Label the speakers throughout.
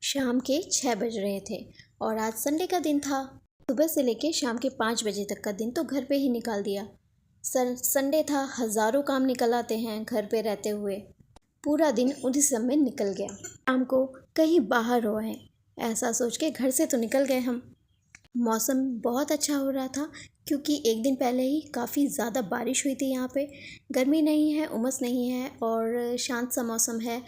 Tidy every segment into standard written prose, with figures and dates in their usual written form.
Speaker 1: शाम के 6 बज रहे थे और आज संडे का दिन था। सुबह से लेके शाम के 5 बजे तक का दिन तो घर पे ही निकाल दिया। संडे था, हज़ारों काम निकल आते हैं घर पे रहते हुए। पूरा दिन उन्हीं सब में निकल गया। शाम को कहीं बाहर हो आए ऐसा सोच के घर से तो निकल गए हम। मौसम बहुत अच्छा हो रहा था क्योंकि एक दिन पहले ही काफ़ी ज़्यादा बारिश हुई थी यहाँ पे। गर्मी नहीं है, उमस नहीं है और शांत सा मौसम है,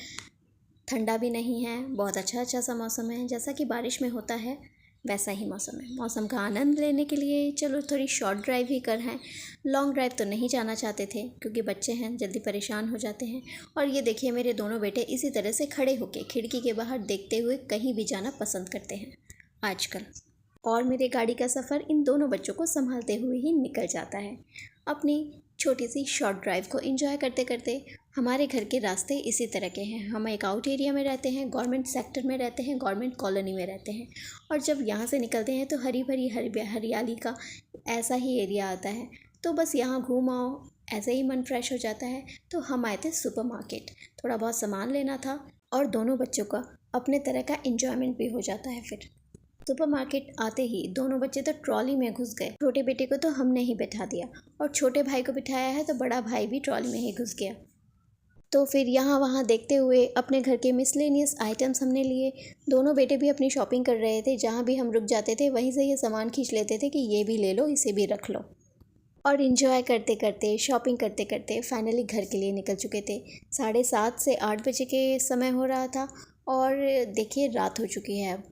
Speaker 1: ठंडा भी नहीं है, बहुत अच्छा सा मौसम है। जैसा कि बारिश में होता है वैसा ही मौसम है। मौसम का आनंद लेने के लिए चलो थोड़ी शॉर्ट ड्राइव ही कर हैं। लॉन्ग ड्राइव तो नहीं जाना चाहते थे क्योंकि बच्चे हैं, जल्दी परेशान हो जाते हैं। और ये देखिए मेरे दोनों बेटे इसी तरह से खड़े होके खिड़की के बाहर देखते हुए कहीं भी जाना पसंद करते हैं आजकल। और मेरे गाड़ी का सफ़र इन दोनों बच्चों को संभालते हुए ही निकल जाता है। अपनी छोटी सी शॉर्ट ड्राइव को एंजॉय करते करते हमारे घर के रास्ते इसी तरह के हैं। हम एक आउट एरिया में रहते हैं, गवर्नमेंट सेक्टर में रहते हैं, गवर्नमेंट कॉलोनी में रहते हैं। और जब यहाँ से निकलते हैं तो हरी भरी हरियाली का ऐसा ही एरिया आता है। तो बस यहाँ घूम आओ, ऐसे ही मन फ्रेश हो जाता है। तो हम आए थे सुपर मार्केट, थोड़ा बहुत सामान लेना था और दोनों बच्चों का अपने तरह का एंजॉयमेंट भी हो जाता है। फिर सुपर मार्केट आते ही दोनों बच्चे तो ट्रॉली में घुस गए। छोटे बेटे को तो हमने ही बैठा दिया और छोटे भाई को बिठाया है तो बड़ा भाई भी ट्रॉली में ही घुस गया। तो फिर यहाँ वहाँ देखते हुए अपने घर के मिसलेनियस आइटम्स हमने लिए। दोनों बेटे भी अपनी शॉपिंग कर रहे थे। जहाँ भी हम रुक जाते थे वहीं से ये सामान खींच लेते थे कि ये भी ले लो, इसे भी रख लो। और इन्जॉय करते करते, शॉपिंग करते करते फाइनली घर के लिए निकल चुके थे। 7:30 से 8 बजे के समय हो रहा था और देखिए रात हो चुकी है अब।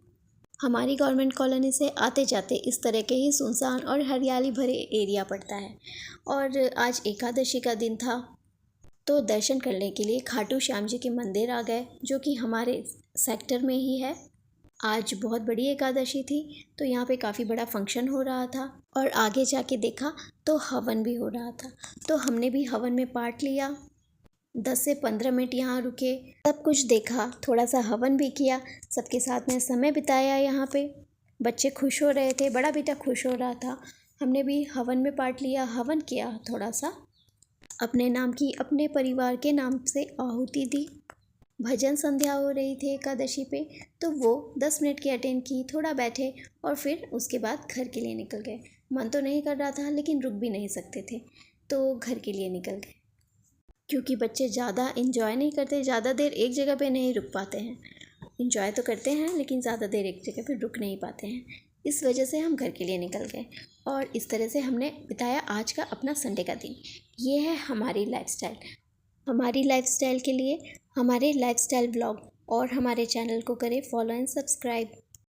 Speaker 1: हमारी गवर्नमेंट कॉलोनी से आते जाते इस तरह के ही सुनसान और हरियाली भरे एरिया पड़ता है। और आज एकादशी का दिन था तो दर्शन करने के लिए खाटू श्याम जी के मंदिर आ गए, जो कि हमारे सेक्टर में ही है। आज बहुत बड़ी एकादशी थी तो यहाँ पे काफ़ी बड़ा फंक्शन हो रहा था और आगे जाके देखा तो हवन भी हो रहा था। तो हमने भी हवन में पार्ट लिया। 10 से 15 मिनट यहाँ रुके, सब कुछ देखा, थोड़ा सा हवन भी किया, सबके साथ में समय बिताया। यहाँ पे बच्चे खुश हो रहे थे, बड़ा बेटा खुश हो रहा था। हमने भी हवन में पार्ट लिया, हवन किया, थोड़ा सा अपने नाम की, अपने परिवार के नाम से आहुति दी। भजन संध्या हो रही थी एकादशी पे तो वो 10 मिनट की अटेंड की, थोड़ा बैठे और फिर उसके बाद घर के लिए निकल गए। मन तो नहीं कर रहा था लेकिन रुक भी नहीं सकते थे तो घर के लिए निकल गए। क्योंकि बच्चे ज़्यादा इन्जॉय नहीं करते, ज़्यादा देर एक जगह पे नहीं रुक पाते हैं। इन्जॉय तो करते हैं लेकिन ज़्यादा देर एक जगह पे रुक नहीं पाते हैं। इस वजह से हम घर के लिए निकल गए और इस तरह से हमने बिताया आज का अपना संडे का दिन। ये है हमारी लाइफस्टाइल। हमारी लाइफस्टाइल के लिए हमारे लाइफस्टाइल ब्लॉग और हमारे चैनल को करें फॉलो एंड सब्सक्राइब।